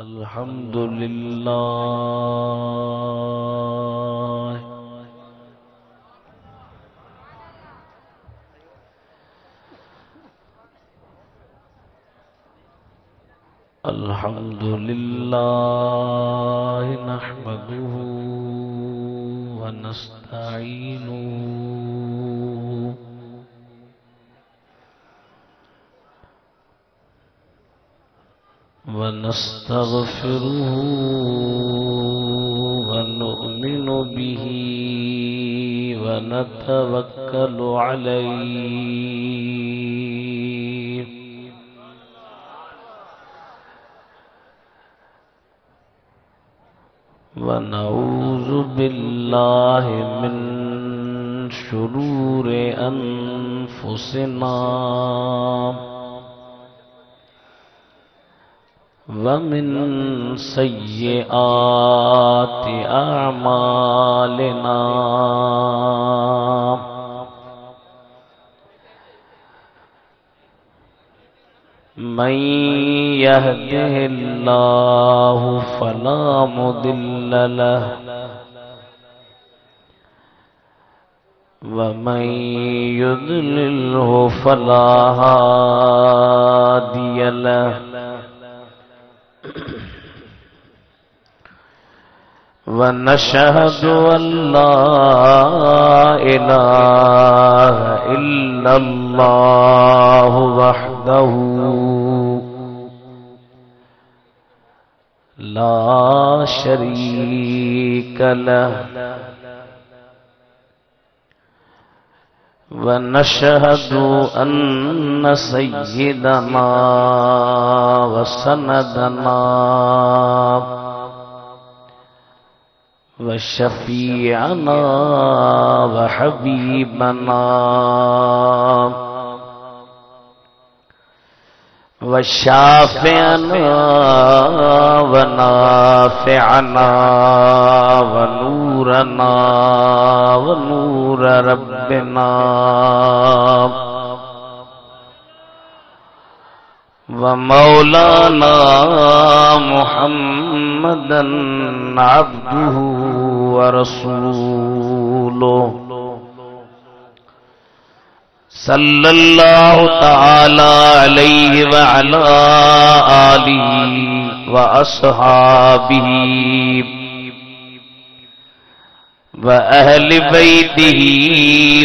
الحمد لله الحمد لله نحمده ونستعينه ونستغفره ونؤمن به ونتوكل عليه ونعوذ بالله من شرور أنفسنا ومن سيئات أعمالنا من يهده الله فلا مضل له ومن يضلله فلا هادي له ونشهد أن لا إله إلا الله وحده لا شريك له ونشهد أن سيدنا وسندنا وشفيعنا وحبيبنا وشافعنا ونافعنا ونورنا ونور ربنا ومولانا محمدا عبده ورسوله صلى الله تعالى عليه وعلى آله وأصحابه وأهل بيته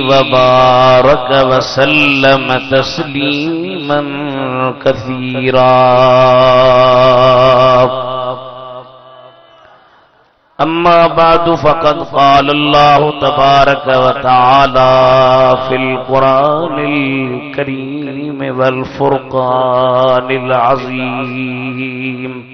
وبارك وسلم تسليما كثيرا أما بعد فقد قال الله تبارك وتعالى في القرآن الكريم والفرقان العظيم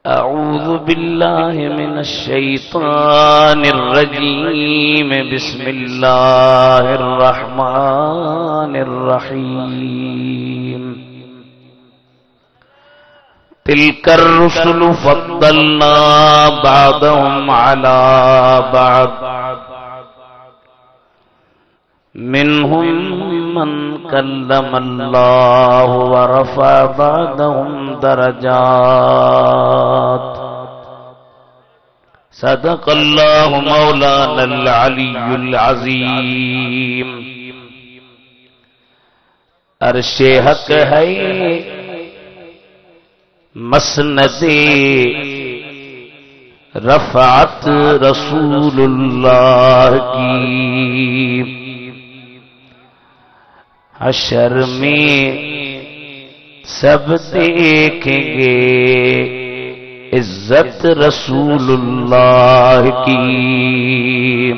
أعوذ بالله من الشيطان الرجيم بسم الله الرحمن الرحيم تلك الرسل فضلنا بعضهم على بعض منهم من كلم الله ورفع بعضهم درجات صدق الله مولانا العلي العظيم عرش حق ہے مسند رفعت رسول اللہ کی حشر میں سب دیکھیں گے عزت رسول اللہ کی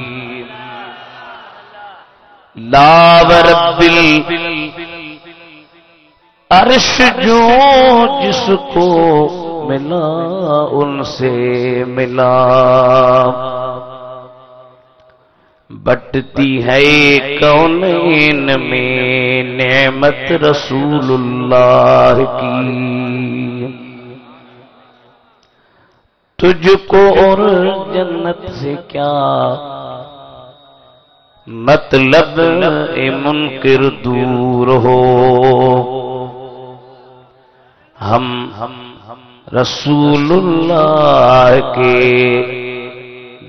لا ورب عرش جو جس کو ملا ان سے ملا بٹتی ہے کونین میں نعمت رسول اللہ کی تجھ کو اور جنت سے کیا مطلب منکر دور ہو ہم رسول اللہ کے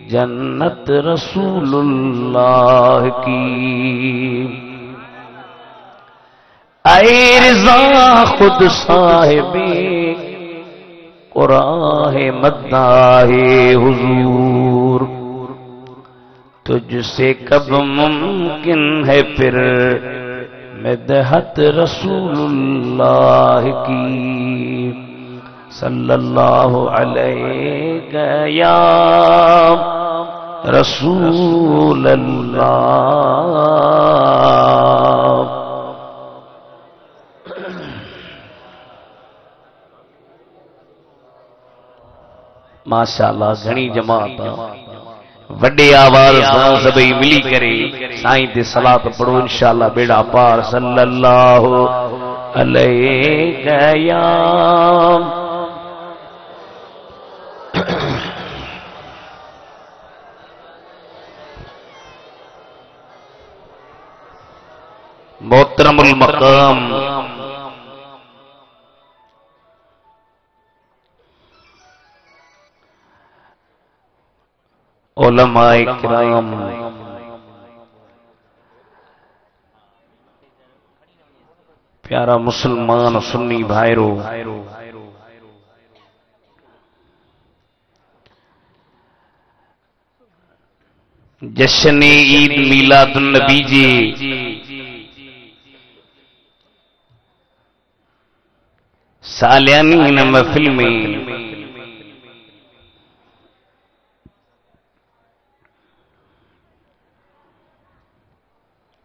جنت رسول اللہ کی اے رضا خود صاحب قرآن مداح حضور تجھ سے کب ممکن ہے پھر مدحت رسول اللہ کی صلی اللہ علیہ یا رسول اللہ ماشاءاللہ گھنی جماعت وڈے آواز سان سبھی ملی کرے سائیں تے صلاۃ پڑھو انشاءاللہ بیڑا پار صلی اللہ علیہ یا محترم المقام علماء کرام پیارا مسلمان سنی بھائیرو جشن عید میلاد النبی جی سالیانی ان محفل میں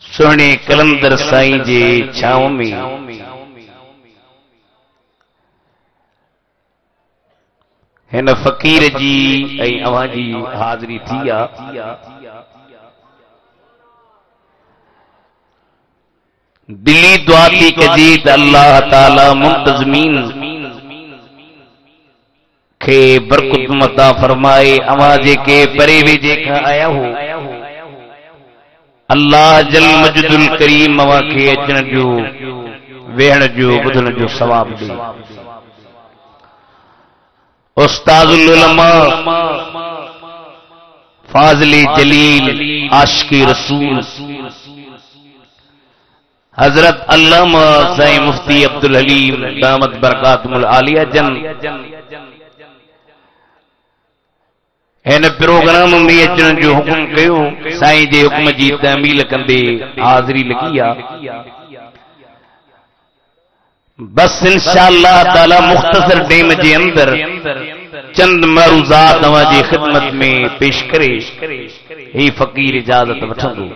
سونے کلندر سائیں جے چھاؤں میں ہن فقیر جی اے اوہاں جی حاضری تھیا دلی دعا تھی کجید اللہ تعالی منتظمین کے برکت متا فرمائے اوہاں جے کے پریوے جے کھا آیا ہو اللہ جل مجد الکریم موا کے اچن جو ویہن جو بدھن جو ثواب دے استاذ العلماء فاضل جلیل عاشق رسول حضرت علامہ سائیں مفتی عبدالحلیم دامت برکاتہم العالیہ جن این پروگرام میں اچن جو حکم کیو سائیں جے حکم جی تعمیل کندے حاضری لگیا بس انشاءاللہ تعالی مختصر ٹیم جے اندر چند معروضات نواں جی خدمت میں پیش کرے ہی فقیر اجازت وٹھندو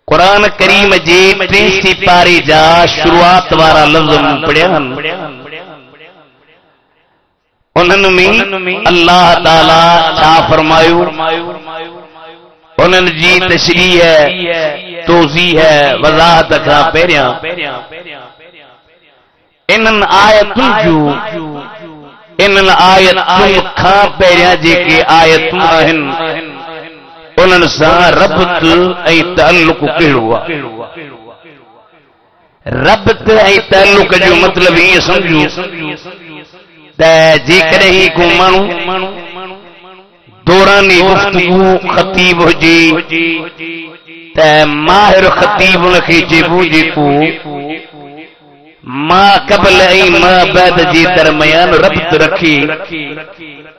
قرآن کریم جے 30 پارے جا شروعات وارا لفظ پڑھن انہوں میں اللہ تعالی چھا فرمایو انہوں جی تشریح ہے توضیح ہے وضاحت کا پہریاں انہوں آیتوں جو انہوں آیتوں کا پہریاں جے کے آیتوں آہن انہوں سا ربط ای تعلق کہڑوا ربط ای تعلق جو مطلب یہ سمجھو جی کرے ہی کو مانو دورانی گفتگو خطیب ہو جی ماہر خطیب نکھی جیبو جی کو ما قبل ای ما بعد جی درمیان ربط رکھی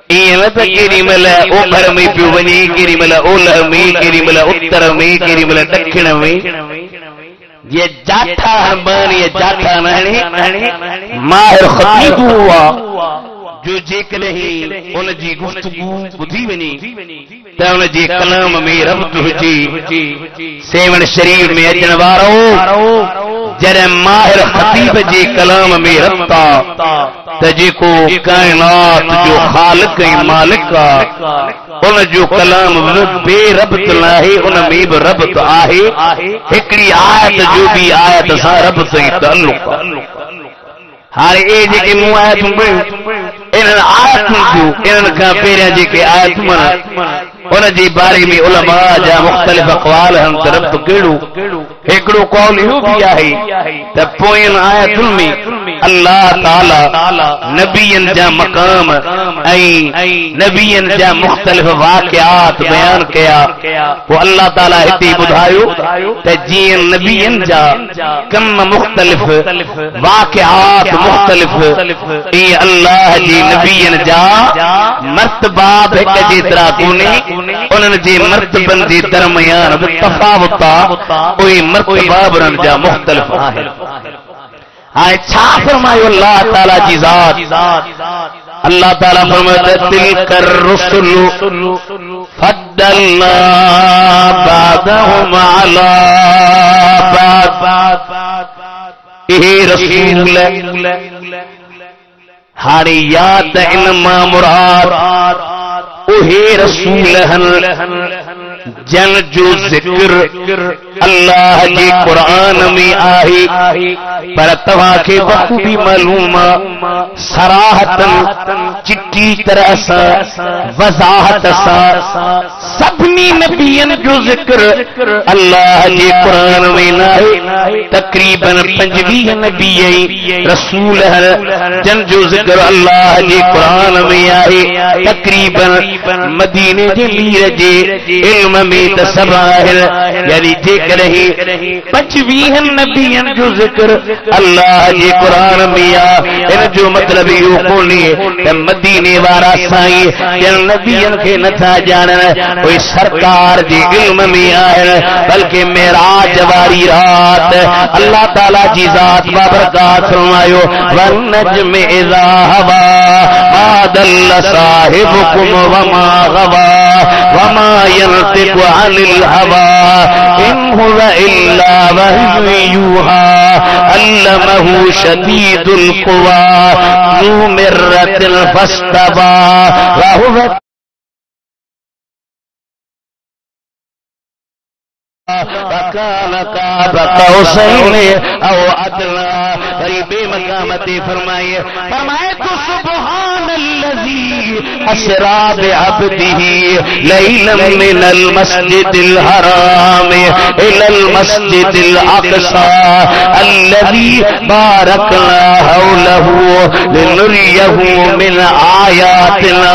این تا کیری ملا اوپر میں پیو بنی کیری ملا اولا میں کیری ملا اتر میں کیری ملا دکھن میں یہ جاٹھا ہربان یہ جاٹھا نہنے ماہر خطیب ہوا جو جیک نہیں ان جی گفتگو بدھی ونی تا ان جی کلام میں ربط ہوجی سیون شریف میں اچن وارو جڑے ماہر خطیب جی کلام میں ربطا تجی کو کائنات جو خالق ہے مالک کا ان جو کلام بے ربط لاہے ان میں بھی ربط آہے ہکڑی آیت جو بھی آیت سا ربط سے تعلق ہر اے جے کے منہ آیت انہوں آیت جو انہوں کا پیریا جے کے آیت من ان جی بارے میں علماء جا مختلف اقوال ہم طرف تو کیڑو ایکڑو قول یوں بھی آئی تے پوئن آیتن میں اللہ تعالی نبیین جا مقام نبیین جا مختلف واقعات بیان کیا وہ اللہ تعالی ہتی بدھایو تے جین نبیین جا کم مختلف واقعات مختلف ای اللہ جی نبیین جا مرتبات ایک جیترا کونے انہوں جی مرتبن جی درمیان تفاوتا کوئی مرتبہ برن جا مختلف آئے آئے چھا فرمائے اللہ تعالیٰ جی ذات اللہ تعالیٰ فرمائے تلک الرسل فضلنا بعضهم على بعض اے رسول ہاری یاد انما مراد اوہی رسول جن جو ذکر اللہ جی قرآن میں آئی پر تواں کے بخوبی معلومہ صراحتاً چٹی طرح سا وضاحت سا سبنی نبیین جو ذکر اللہ جی قرآن میں آئی تقریباً 25 نبی رسول جن جو ذکر اللہ جی قرآن میں آئی تقریباً مدینے جی میر جی علم میں تصباہر یعنی دیکھ رہی 25 نبیین جو ذکر اللہ جی قرآن میں ان جو مطلب یوں کونی مدینے وارا سائیں جن نبیین کے نتھا جانن کوئی سرکار جی علم میں آئے بلکہ معراج واری رات اللہ تعالیٰ جی ذات بابرکات فرمایو والنجم اذا ہوا ما دل صاحبکم وما غوا وما ينطق عن الهوى إن هو إلا وحي يوحى علمه شديد القوى ذو مرة فاستوى وهو وكان قاب قوسين او ادنى بے مقامتی فرمائے تو سبحان الذي اسرا بعبده ليلا من المسجد الحرام الى المسجد الاقصى الذي باركنا حوله لنريه من آياتنا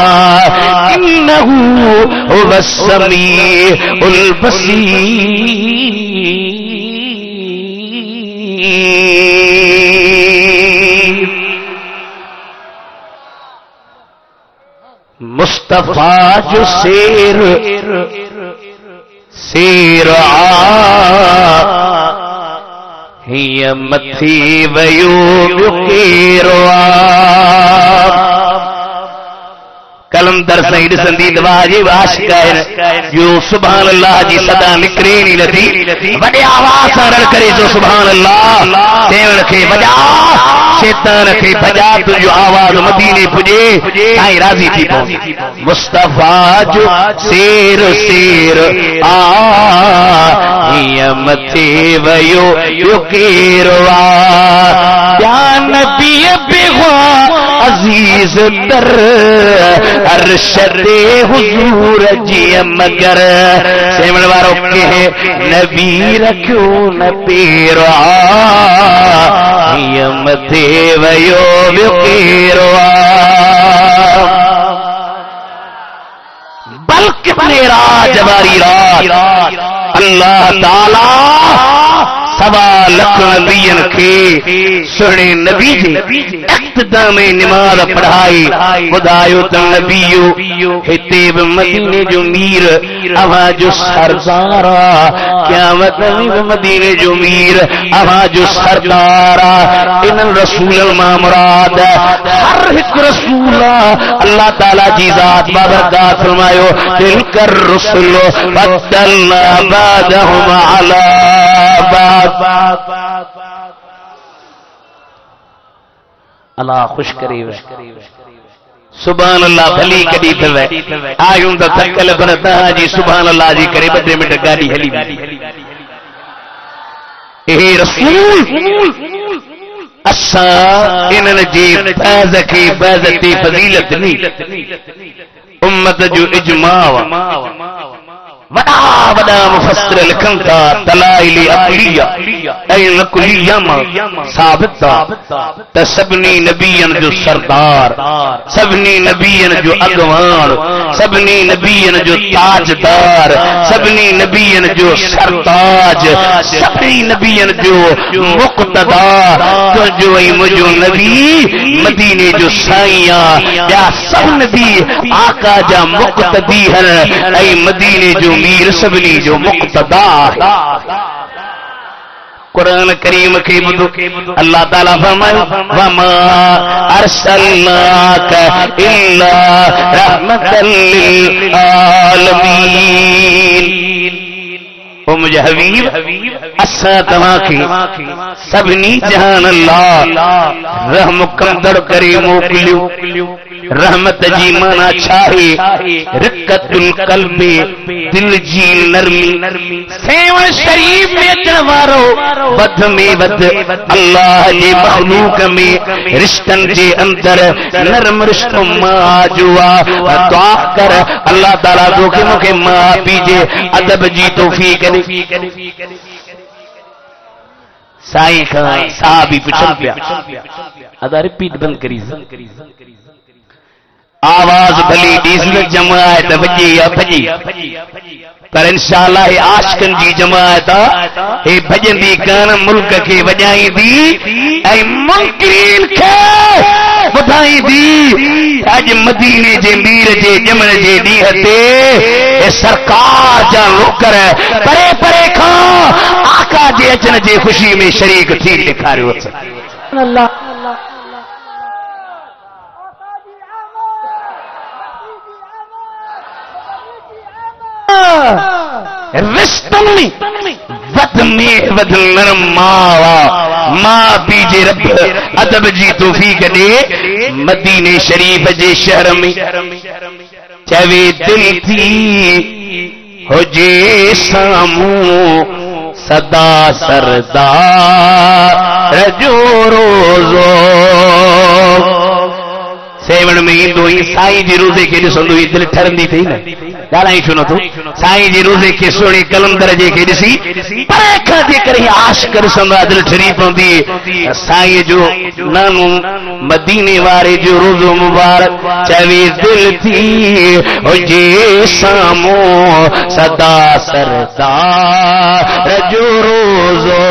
انه هو السميع البصير مصطفیٰ جو سیر ہی متھی ویو بکیروا کلندر سید سندید واجب عاشق ہے جو سبحان اللہ جی صدا نکری نہیں لتی بڑے آواز رڑ کرے جو سبحان اللہ تیون کے بجا شیطان کے بجا تو جو آواز مدینے پجے تائیں راضی تھی پہنچ مصطفیٰ جو سیر متھی ویو یکیروا یا نبی بغوا عزیز در ارشد حضور جی مگر سیمن وارو کے نبی رکھو نبیروا یمتے ویو بقیروا بلکہ معراج واری رات اللہ تعالی سوا لکھ نبیین کے سنے نبی جی اقتدام نماز پڑھائی خدایو تن نبیو حتیب مدینے جو میر اوا جو سردارا قیامت نبی مدینے جو میر اوا جو سردارا ان رسول المامراد ہر ایک رسول اللہ تعالی جی ذات بابرکات فرمایو تلک الرسل فضلنا بعضهم على بعض اللہ خوش قریب ہے سبحان اللہ بھلی کدی پھوے آیوں دا تکل برتا جی سبحان اللہ جی کرے بدے منٹ گاڑی ہلی اے رسول اسا انن جی فیض کی فیضتی فضیلت نہیں امت جو اجماع وڈا وڈا مفسر لکھن تھا دلائل عقلیہ اے نقلیہ ثابت تھا تے سبنی نبیین جو سردار، سبنی نبیین جو اگوان، سبنی نبیین جو تاجدار، سبنی نبیین جو سرتاج، سبنی نبیین جو مقتدا، تو جو ای مجھو نبی مدینے جو سائیاں یا سب نبی آقا جا مقتدی ہیں، اے مدینے جو میر سبنی جو مقتدا ہے۔ قرآن کریم کے بدو اللہ تعالیٰ فرمائے وَمَا أَرْسَلْنَاكَ إِلَّا رَحْمَةً لِلْعَالَمِينَ۔ او مجھے حبیب اسا تمہاں کی سبنی جہان اللہ رحم کندڑ کرے موکلیو، رحمت جی مانا چھاہے رقت القلب دل جی نرمی، سیون شریف میں جنوارو بد میں بد اللہ جی مخلوق میں رشتن جے اندر نرم رشتوں ماں جوا دعا کر اللہ تعالیٰ دو کے مکہ ماں پیجے ادب جی توفیق نے سائیں خان صحابی پچھل پیا ادا ریپیٹ بند کری آواز بھلی ڈیزل جماعت بجی یا بجی پر انشاءاللہ یہ عاشقن جی جماعت اے بجن دی گانا ملک کے وجائیں دی اے منکرین کے بدھائیں دی اج مدینے جے میر جے جمن جے دی ہتے اے سرکار جان لوکر پرے پرے کھاں آقا جے اچن جے خوشی میں شریک تھی دکھا رہے ہو اللہ رشتن ود میں ود نرم ماوا ماں بیجے رب ادب جی توفیق دے مدینے شریف جے شہر میں چوے دل تھی ہو جے ساموں صدا سردار جو روزو سیون میں ہندو ہی سائی جی روزے کے لئے سندو ہی دل ٹھرندی تھی نا دارا ہی سنو تو سائی جی روزے کے سوڑی کلندر جے کے لئے پریکھا دے کر ہی عاشق رسندہ دل ٹھری پہندی سائی جو نانو مدینے وارے جو روزو مبارک چوی دل تھی ہو جے سامو صدا سردار جو روزو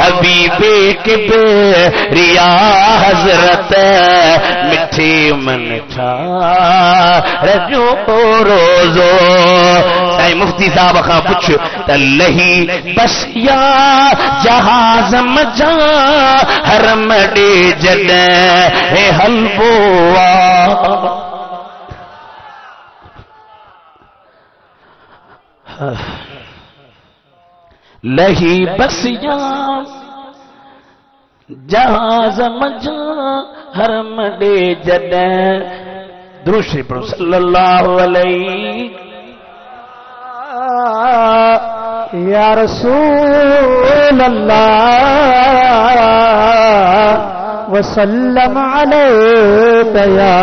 حبیبے کے ریا حضرت مٹھے من تھا رجو روزو سائیں مفتی صاحب خواہ پچھ تلہی بس یا جہاز مجا حرم دے جدے اے حلبوا لہی بس یا جہاز مجا حرم دے جدے درود شریف پڑھو صلی اللہ علیہ یا رسول اللہ وسلم علیک یا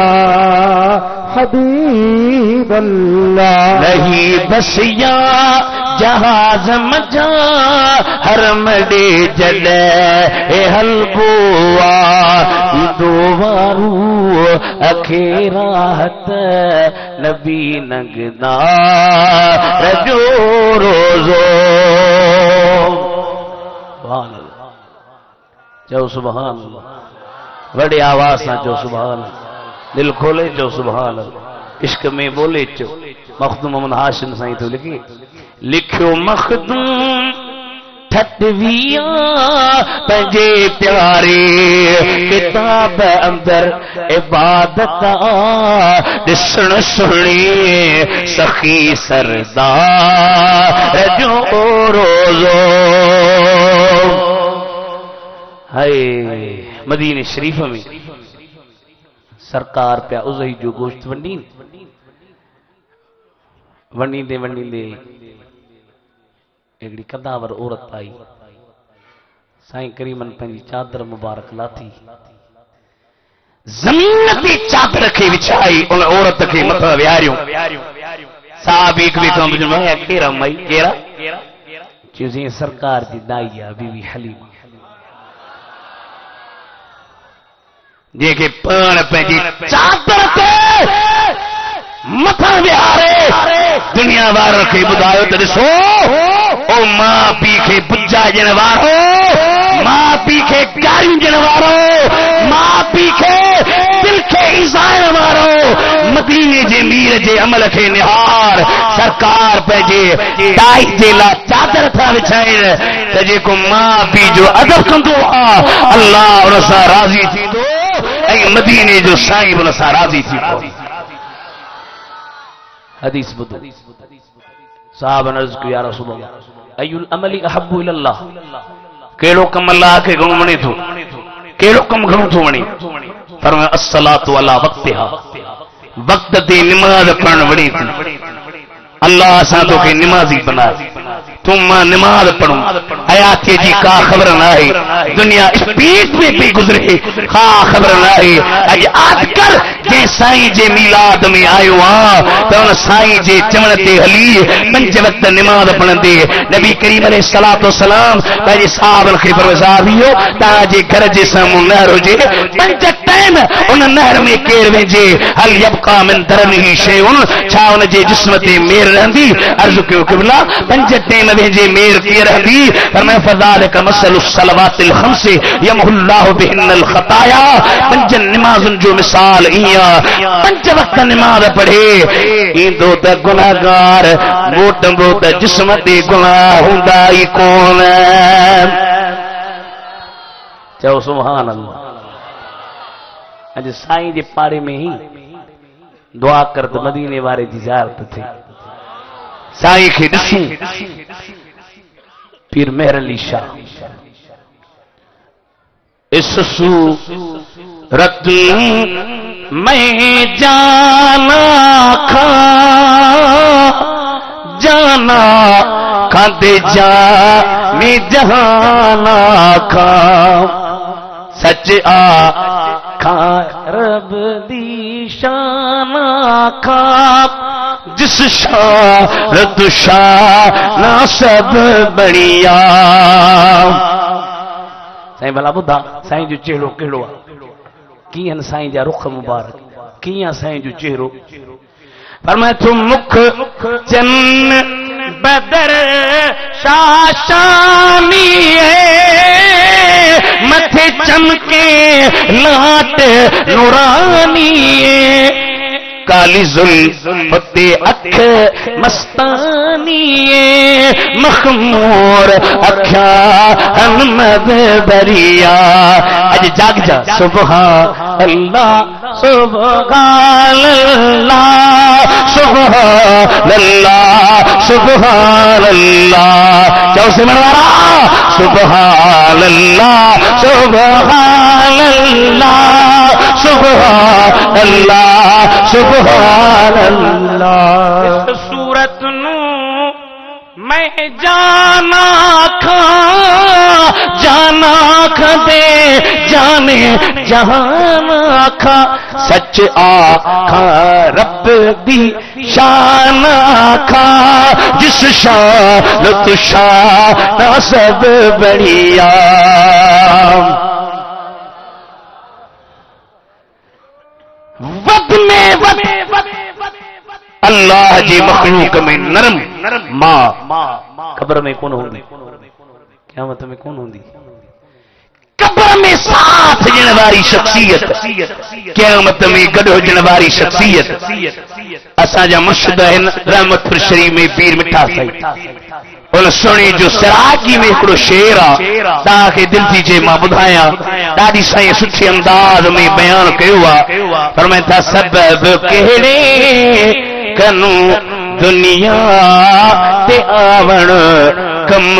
حبیب اللہ نہیں بس یا جہاز مجا حرم دے جلے اے حلبوا دوارو اکھیراہت نبی نگدا رجو روزو سبحان اللہ جو سبحان اللہ بڑی آواز نہ جو سبحان اللہ دل کھولے جو سبحان اللہ عشق میں بولے چو مخدوم محمد ہاشم سائیں تو لکھو مخدوم ٹھٹویاں پنجے پیارے کتاب اندر عبادت دسن سنی سخی سردار جو روزو ہائے مدینہ شریف میں سرکار پہ ازہی جو گوشت ونڈی دے ایکڑی کداور عورت آئی سائیں کریمن پنجی چادر مبارک لاتی زمین تی چادر کے وچھائی ان عورت کے متھا ویاریوں صاحب ایک بھی کم جو میں کیرا مائی کیرا چیزیں سرکار دی دائیا بی بی حلیمہ دیکھے پان پہنچی چادر کے متھا ویارے دنیا وار کے بدایو تے ڈسو او ماں پی کے بجا جنوارو ماں پی کے گاریوں جنوارو ماں پی کے دل کے عزائن مارو مدینے جے میر جے عمل کے نہار سرکار پہنچے دائی جیلا چادر تھا وچھائن تجھے کو ماں پی جو ادب کندو اللہ انسا راضی تھی دو اے مدینے جو سائیں انسا راضی تھی دو حدیث بدو صحابہ نرز کو یا رسول اللہ ایو العمل احب الاللہ کیڑو کم اللہ کے گھنو منی تو کیڑو کم گھنو تو منی فرمائے الصلاة علی وقتها وقت دی نماز پڑھن وڑی تھی اللہ ساتھوں کے نمازی بنا تم نماز پڑھوں حیات جی کا خبر نہ ہے دنیا اسپیڈ میں بھی گزرے خا خبر نہ ہے اج آج کر جے سائیں جے میلاد میں آئیو ہاں تو ان سائیں جے چمنتے حلی پنج وقت نماز پڑھن دے نبی کریم علیہ السلام تاجے صحابن کے پروزابیو تاجے گھر جے ساموں نہر ہو جے پنج ٹائم ان نہر میں کیر وینجے حل یبقا من درنہی شیعن چھا ان جے جسم تے میر رہندی عرض کیوں قبلہ پنج ٹائم بھیجے میر کی رہدی فرمائے فذالک مثل الصلوات الخمس یمح اللہ بہن الخطایا پنج نماز جو مثال ایاں پنج وقت نماز پڑھے این دو تا گناہگار موٹ موٹ جسم تے گناہ ہوندا ہی کون چاہو سبحان اللہ اج سائیں جے پاڑے میں ہی دعا کرد مدینے والے دی زیارت تھے سائیں کے ڈسوں پیر مہر علی شاہ اس صورت میں جانا کھا دے جا میں جہانا کھا سچ کھا رب دی شان کھا جس شان سب بڑیا سائیں بھلا بدھا سائیں جو چہرو کہڑو کیاں سائیں جا رخ مبارک کیاں سائیں جو چہرو فرمائے تم مکھ چن بدر شاشانی متھے چمکے لات نورانی کالی زلفت اکھ مستانی مخمور اکھا حمد بریا اج جاگ جا سبحان اللہ سبحان اللہ سبحان اللہ سبحان اللہ جاؤ سے منوارا سبحان اللہ سبحان اللہ سبحان اللہ سبحان اللہ صورت نو میں جانا کھا دے جانے جہانا کھا سچ آکھا رب دی شان آکھا جس شان تو شان سب بڑیا ود میں ود اللہ جی مخلوق میں نرم ماں قبر میں کون ہوندی قیامت میں کون ہوندی قبر میں ساتھ جنواری شخصیت قیامت میں گڑھ جنواری شخصیت اسا جا مرشد رحمت پر شریف میں پیر مٹھا سائی ان سنی جو سراکی میں اکڑو شیرہ تاکہ دل تھی جے ماں بدھایا دادی سائیں سچے انداز میں بیان کیوا فرمائے تھا سبب کہڑے کنو دنیا تے آون کم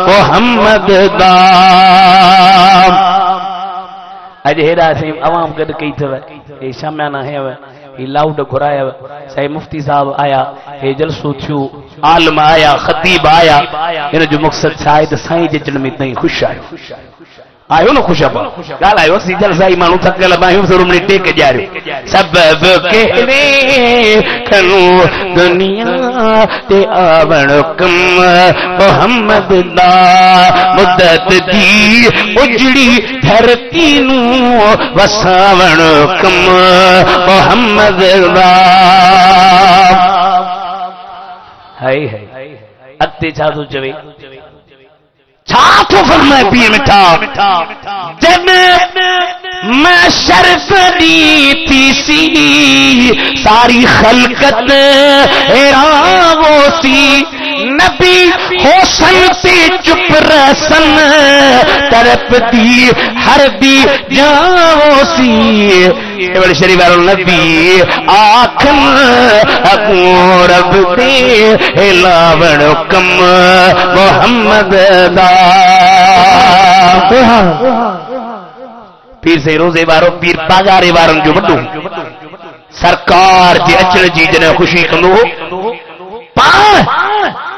محمد دام اج ہیرا سے عوام گڈ کئی تھو اے شامیانہ ہے یہ لاؤڈ گھرایا صحیح مفتی صاحب آیا یہ جلسو تھیو عالم آیا خطیب آیا ان جو مقصد شاید سائیں جچن میں تائیں خوش آئے آئیو نا خوش ابا گال آئیو سی جلسائی مانو تھکل بائیو ضرور نے ٹیک جارے سبب کہنے کھنو دنیا تے آون کم محمد دا مدت دی اجڑی دھرتی نو وساون کم محمد دا ہائی ہائی اتے چاہتو چوے چھاتو فرمائے پیے مٹھا جب میں شرف دی تھی سی ساری خلقت حیران وہ سی نبی حسن تے چپ رسن طرف دی ہر دی جاؤ سی بڑے شریف نبی آکھن اکو رب دے ہلاون کم محمد دا پیر سے روزے وارو پیر بازارے وارن جو بڑھو سرکار جی اچھل جی جنہیں خوشی کندو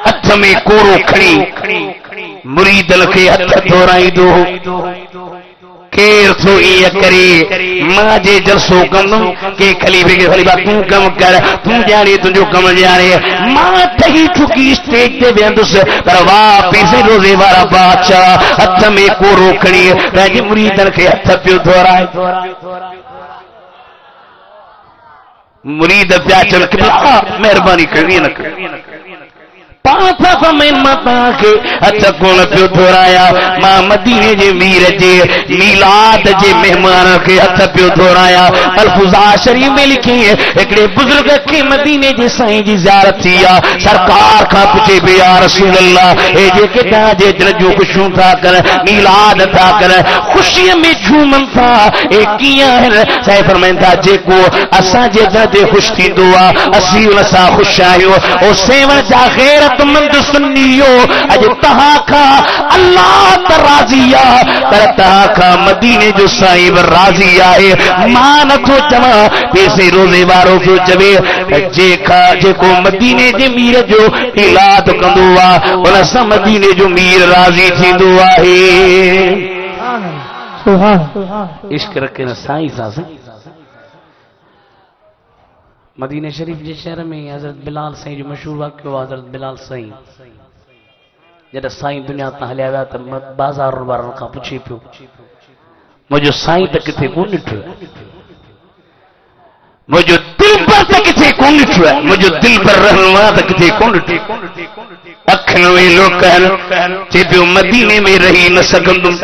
ہتھ میں کورو کھڑی مرید لکھے ہتھ دھورائی دو کیر سو یہ کرے ماں جے جلسو کم کہ خلیفے کے خلیفہ تم کم کر تم جانے تجھو کم جانے ماں تہی چکی اسٹیج دے بیندس پر واپس روزے والا بادشاہ ہتھ میں کورو کھڑی رہی مرید لکھے ہتھ پیو دھورائے مرید پیا چل کے مہربانی کرنی نہ کر پانچا فمین ماتا کے اچھا کون پیو دھورایا ماں مدینے جے میر جے میلاد جے مہمان کے ہتھ پیو دھورایا الفظا شریف میں لکھی ہے ایکڑے بزرگ کے مدینے جے سائیں جی زیارت تھیا سرکار کا پوچھے بے یا رسول اللہ اے جے کتا جے جو خوشوں تھا کر میلاد تھا کر خوشی میں جھومن تھا اے کیا ہے سائیں فرمائن تھا جے کو اسا جے دے خوش تھی دعا اسی انسا خوش آئیو او سیون جا غیرت مند سنیو اج تہا کا اللہ ترازیا تر تہا کا مدینے جو صاحب راضی آئے مان تو جمع پیسے روزے وارو تو جوے جے کو مدینے جے میر جو الاد کندوا انسا مدینے جو میر راضی تھی دعا ہے عشق رکھے نا سائیں ساسیں مدینہ شریف جے شہر میں حضرت بلال سائیں جو مشہور واقع ہوا حضرت بلال سائیں جڑا سائیں دنیا تا ہلیا ویا تے بازار وارن کھا پوچھی پیو مجھے سائیں تک کتے کون ڈٹھو مجھے دل پر تک کتے کون ڈٹھو مجھے دل پر رہنما تک کتے کون ڈٹھو اکھن میں لوکن چے پیو مدینے میں رہی نہ سکندم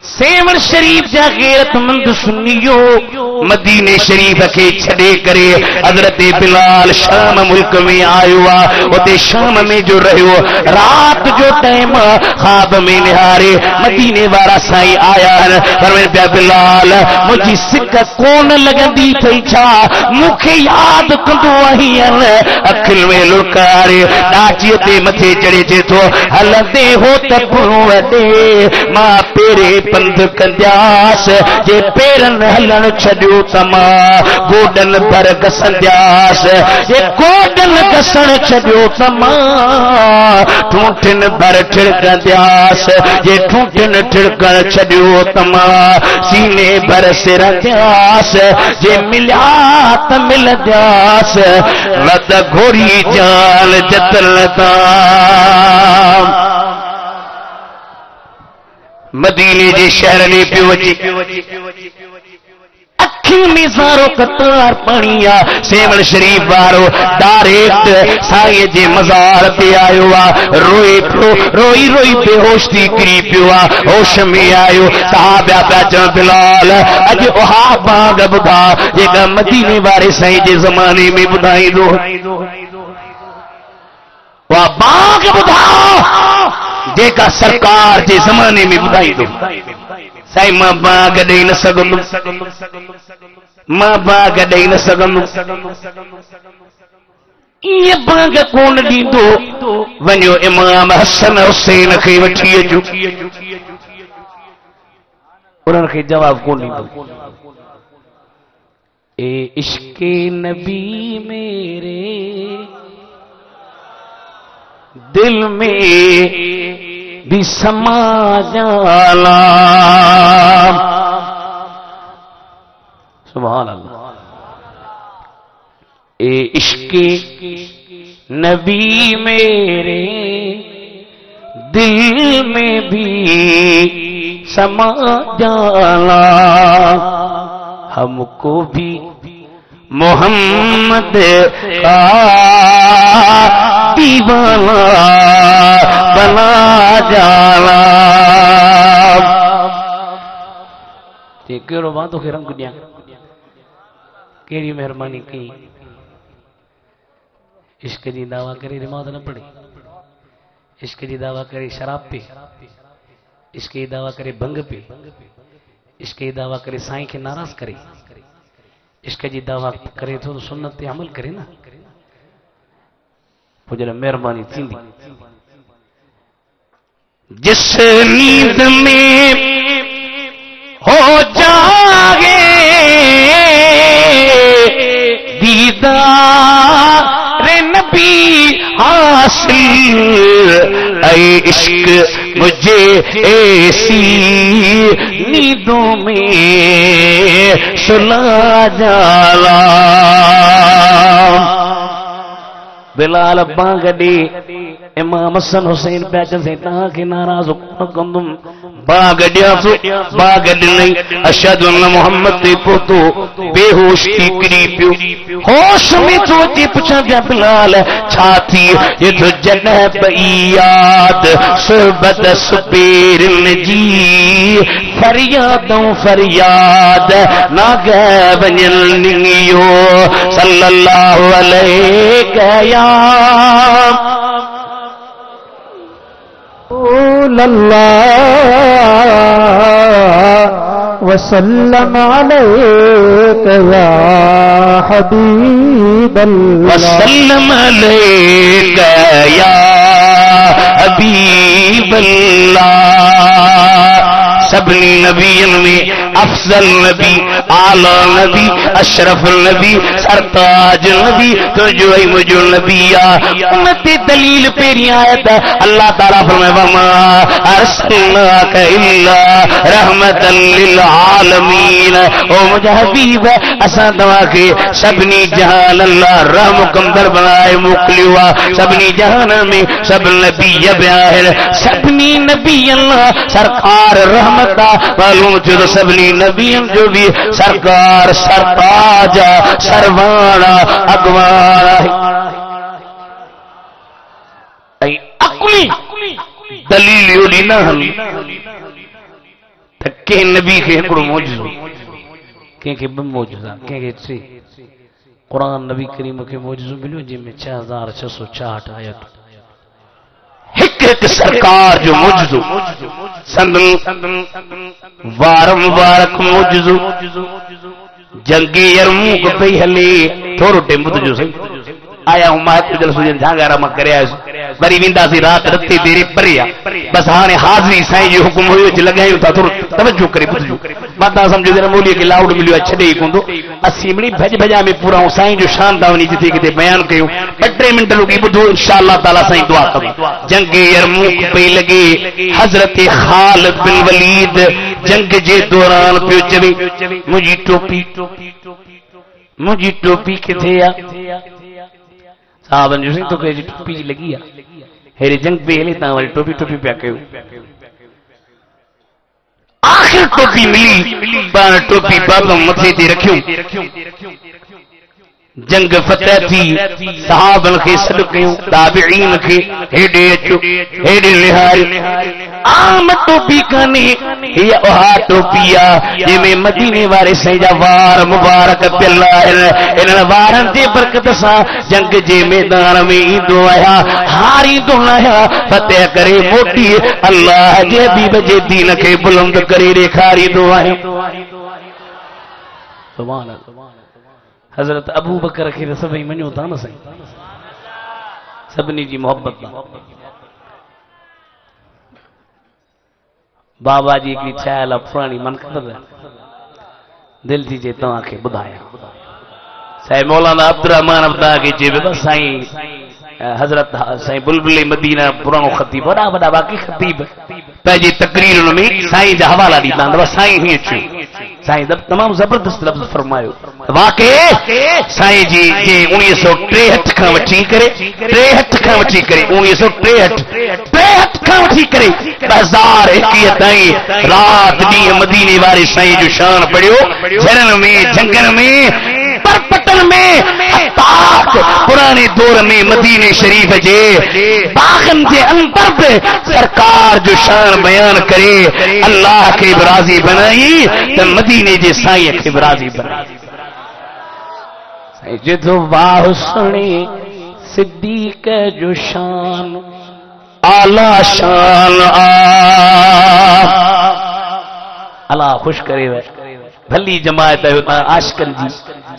سیون شریف جا غیرت مند سنیو مدینے شریف کے چھڑے کرے حضرت بلال شام ملک میں آئیوا ہوتے شام میں جو رہو رات جو ٹائم خواب میں نہارے مدینے وارا سائی آیا فرمائے پیا بلال مجھے سکھ کون لگندی تھی چھا مکھے یاد کندو آہین اکھل میں لڑکارے ڈاچیتے متھے چڑے چے تو ہلندے ہو تپروں دے ماں پیرے پند کندیاس جے پیرن ہلن چھڑیو تما گوڈن بھر گسندیاس جے گوڈن گسن چھڑیو تما ٹھونٹن بھر ٹھڑکندیاس جے ٹھونٹن ٹھڑکن چھڑیو تما سینے بھر سرندیاس جے ملیات ملدیاس لد گھوری جال جتلتا مدینے جے شہر نے پیو جی اکھی میزارو قطار پانیا سیون شریف وارو ڈائریکٹ سائے جے مزار پہ آئیو روئی روئی روئی بے ہوش تھی کری پیوا ہوش میں آئیو صحابہ پیچا بلال اج اوہا باغ بدھا یہ گا مدینے وارے سائیں جے زمانے میں بدھائی دو وہ باغ بدھا جے کا سرکار جے زمانے میں بدھائی دو سائیں ماں باغ دے نہ سگم ماں باغ دے نہ سگم یہ باغ کون دی دو ونیو امام حسن حسین کے وٹھیے جو انہوں نے جواب کون دی دو اے عشق نبی میرے دل میں بھی سما جانا سبحان اللہ اے عشق نبی میرے دل میں بھی سما جانا ہم کو بھی محمد کا دیوانہ بنا جانا کہڑو باتوں کے رنگ دیا کیڑی مہربانی کی عشق جی دعویٰ کرے نماز نہ پڑھے عشق جی دعویٰ کرے شراب پہ عشق جی دعویٰ کرے بنگ پہ عشق جی دعویٰ کرے سائیں کے ناراض کرے عشق جی دعویٰ کرے تو سنت پہ عمل کرے نا پجھل مہربانی تھیندی جس نیند میں ہو جاگے دیدار نبی حاصل اے عشق مجھے ایسی نیندوں میں سلا جالا بلال باغڈی امام حسن حسین پیچن سے تاں کے ناراض کندم باغڈیا سو باغڈ نہیں اشہد ان محمد تے پوتو بے ہوش تھی کری پیو ہوش میں تو جی پوچھا دیا بلال چھاتی یہ تو جنب یاد صحبت سپیرن جی فریادوں فریاد نہ گئے بنیل نگیو صلی اللہ علیہ یا رسول اللہ وسلم علیک یا حبیب اللہ وسلم علیک یا حبیب اللہ سبنی نبیوں میں افضل نبی اعلی نبی اشرف النبی سرتاج نبی تو جو ہے مجھو نبی امت دلیل پیری آیت اللہ تعالیٰ فرمائے وما ارسلناک الا رحمتا للعالمین او مجھے حبیب اساں دعا کے سبنی جہان اللہ رحم کمدر بنائے مکلیوا سبنی جہان میں سب نبی بیاہر سبنی نبی اللہ سرکار رحمتا معلوم جو سبنی نبیوں جو بھی سرکار سرتاج سروانا اگوانا اقلی دلیل یولی نہ ہم تکے نبی کے ہکڑو موجزو کہ بم موجزہ کہ قرآن نبی کریم کے موجزو ملیو جن میں 6666 آیت ایک سرکار جو موجزو سندن وار مبارک موجزو جنگی یرموک پہ ہلے تھوڑو ٹیمبو جو سی آیا ہوں مات جل سجن جھانگا رہا مکہ رہا ہے بری ویندہ سی رات رتی دیری پریا بس ہانے حاضری سائیں جو حکم ہوئے چھ لگائیں تا تھوڑا توجہ کرے بتجو ماتا سمجھو دینا مولیے کے لاؤڈ ملیو چھڑے ہی کندو اسیمڑی بھج بھجا میں پورا ہوں سائیں جو شان داونی جتے کتے بیان کیوں بٹرے منٹ لوگی بدھو انشاءاللہ تعالیٰ سائیں دعا کرو جنگ یرموک پہ لگے حضرت خالد بن ولید جنگ جے دوران پیو چوی مجھے ٹوپی کتھے یا صحابن جو سنگ تو کہ ٹوپی لگی ہے ہیرے جنگ پہ ہلے تاں والی ٹوپی پہ کہو آخر ٹوپی ملی پانا ٹوپی بابا متھے تے رکھیوں جنگ فتح تھی صحابن کے صدقیوں تابعین کے ہیڈے اچو ہیڈے لہاری عام ٹوپی کانے یہ اوہا ٹوپیا یہ میں مدینے وارے سیجا وار مبارک باللہ انہاں وارن تے برکت سا جنگ جے میدان میں دو آیا ہاری دو آیا فتح کرے موٹی اللہ جے حبیب جے دین کے بلند کرے ریکھاری دو آیا سبحان اللہ حضرت ابو بکر کے سبھی منیو تھا نا سائیں سبنی جی محبت دا بابا جی کی چھائلہ پرانی من کر دل تھی جے تاں کے بدھایا سائیں مولانا عبدالرحمان ابدا کے جیب سائیں حضرت سائیں بلبل مدینہ پرانو خطیب وڈا وڈا باقی خطیب پہجی تقریر میں سائیں جا حوالہ دیتا اندر سائیں ہی اچھو سائیں تمام زبردست لفظ فرمائیو واقعی سائیں جی 1963 کھا وچی کرے 1963 کھا وچی کرے 2021 تائیں رات دی مدینے والے سائیں جو شان پڑھیو جھرن میں جنگن میں پرپٹن میں تاک پرانے دور میں مدینے شریف جے باغن جے اندر پہ سرکار جو شان بیان کرے اللہ کے راضی بنائی تو مدینے جے سائیں کے راضی بنائی جدو واہ سنی صدیق جو شان اعلی شان اللہ خوش کرے وے بھلی جماعت ہے عاشقن جی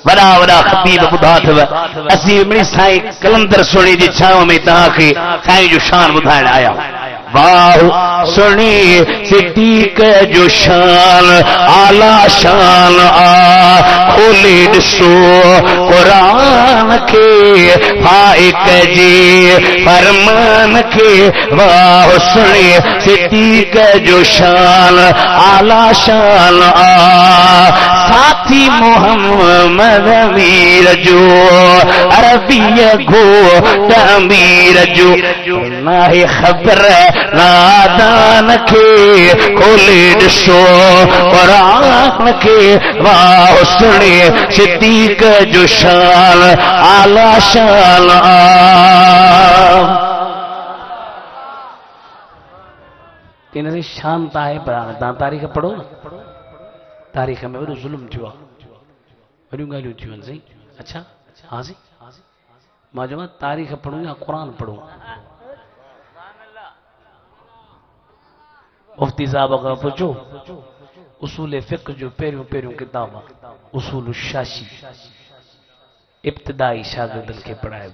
وڈا وڈا خطیب بدھا تھو اسی منی سائیں کلندر سوڑی جی چھاؤں میں تہاں کے سائیں جو شان بدھائن آیا واہ سنی صدیق جو شان اعلی شان کھولے ڈسو قرآن کے فائق جی فرمان کے واہ سنی صدیق جو شان اعلی شان ساتھی محمد امیر جو عربی گو تعمیر جو نہ خبر نادان کے کھولے ڈسو قرآن کے واہ سنے صدیق جو شان اعلی شان تین سے شان تا ہے پر تاریخ پڑھو نا تاریخ میں وڈو ظلم تھیو وڈیوں گالیوں تھیو سی اچھا ہاں سی ماں جو تاریخ پڑھوں یا قرآن پڑھوں مفتی صاحب کا پوچھو اصول فقہ جو پیریوں کتاب اصول الشاشی ابتدائی شاگردن کے پڑھائے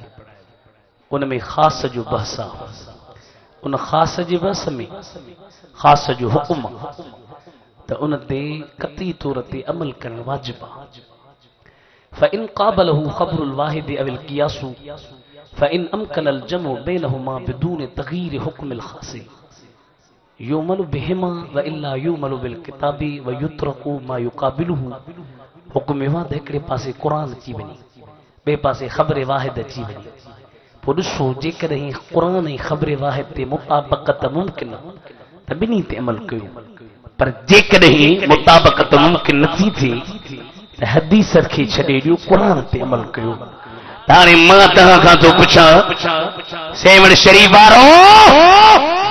ان میں خاص جو بحثا ان خاص جی بحث میں خاص جو حکم تو ان تے قطعی طور تے عمل کرن واجب فإن قابله خبر الواحد او القياس فإن أمكن الجمع بينهما بدون تغيير حكم الخاص يعمل بهما وإلا يعمل بالكتاب ويترك ما يقابله حکم واحد ایکڑے پاسے قرآن اچی بنی بے پاسے خبر واحد اچی بنی پو ڈسو جے کدیں قرآن خبر واحد تے مطابقت ممکن تے بنی تے عمل کیو پر جے کدیں مطابقت ممکن نتھی تھی حدیث رکھی چھڑے ڈیو قرآن تے عمل کیو تانے ماں تہاں کھا تو پچھا سیون شریف آرہو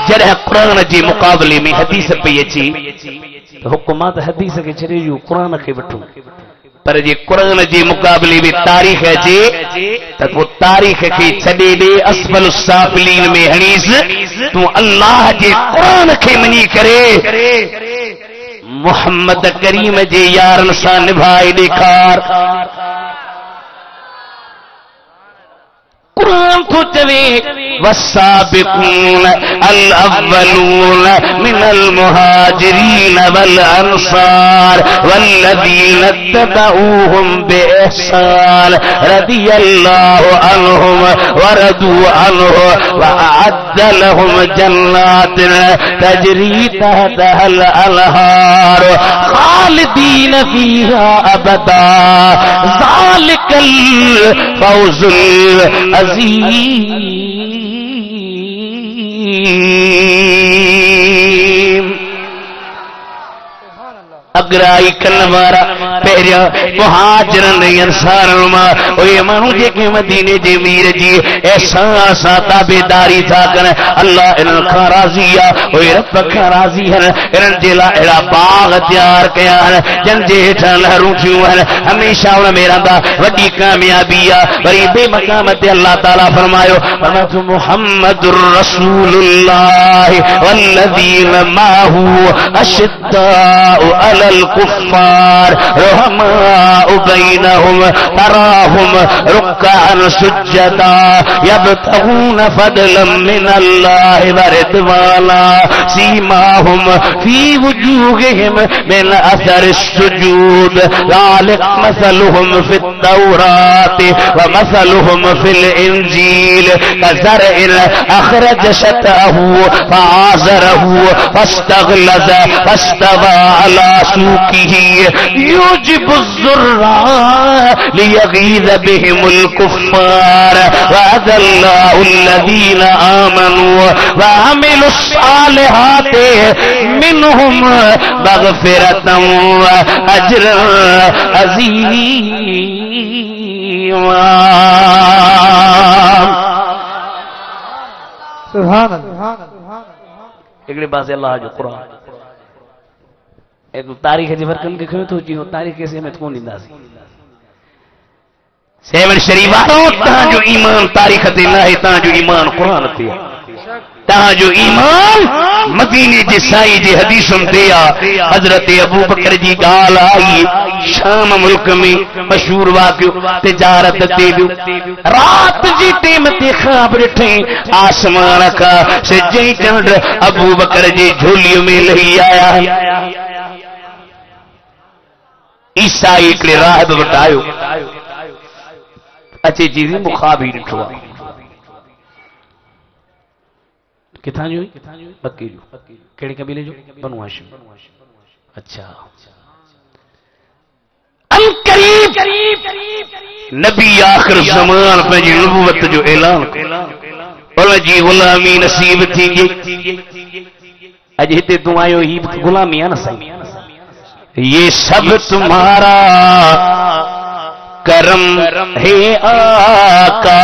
جڑے قرآن جی مقابلے میں حدیث پہ اچھی تو حکمات حدیث کے چھڑے ڈیو قرآن کے بٹھو پر جی قرآن جی مقابلے میں تاریخ اچھی تو وہ تاریخ کے چھڑے دے اسفل السافلین میں حنیس تو اللہ جی قرآن کے منی کرے محمد کریم جے یارن سا نبھائی دیکھار قرآن کو چوے والسابقون الاولون من المہاجرین والانصار والذین اتبعوهم بإحسان رضی اللہ عنہم وردوا عنہ وأعد لهم جنات تجری تحتها الانہار خالدین فیہا ابدا ذالک الفوز العظیم اگرائی کنوارا پہریا مہاجرن انسارن ما اوہ مانو جے کے مدینے جے میر جی احساس تابیداری تھا کرن اللہ انہن کا راضی اوہ رب کا راضی ہے انہن جلا اڑا باغ تیار کیا ہے جن جے ہٹھا لہروں چھو ہے ہمیشہ انہا میرا دا وڈی کامیابی بری بے مقامت اللہ تعالیٰ فرمایو فرمایت محمد رسول اللہ والذین ماہو اشداء علی الكفار رحماء بينهم تراهم ركعا سجدا يبتغون فضلا من الله ورضوانا سيماهم في وجوههم من أثر السجود ذلك مثلهم في التوراة ومثلهم في الإنجيل كزرع أخرج شطأه فآزره فاستغلظ فاستوى على سوقه يعجب الزراع ليغيظ بهم الكفار وعد الله الذين آمنوا وعملوا الصالحات منهم مغفرة وأجرا عظيما. سبحان اللہ. ایکڑے پاسے اللہ جو قرآن ایک تاریخ جی ورکن کے کھویں تو جی ہو تاریخ کیسے ہمیں کون دیندہ سی سیون شریفہ تاں جو ایمان تاریخ تے نہ ہے تاں جو ایمان قرآن تے تاں جو ایمان مدینے جی سائی جی حدیثم دیا حضرت ابو بکر جی گال آئی شام ملک میں مشہور واقع تجارت تے رات جی ٹیم تے خواب رٹھیں آسمان کا سجیں چنڈ ابو بکر جی جھولیوں میں لہی آیا عیسائی اکڑے راہب بٹایو اچھے چیزیں مخاب ہی نٹھوا کتھاں جو بکی جو کیڑے قبیلے جو بنو ہاشم. اچھا قریب نبی آخر زمان پہ جی نبوت جو اعلان اور جی غلامی نصیب تھی اج ہتے تم آئیو ہی غلامی ہے نا صحیح یہ سب تمہارا کرم ہے آقا.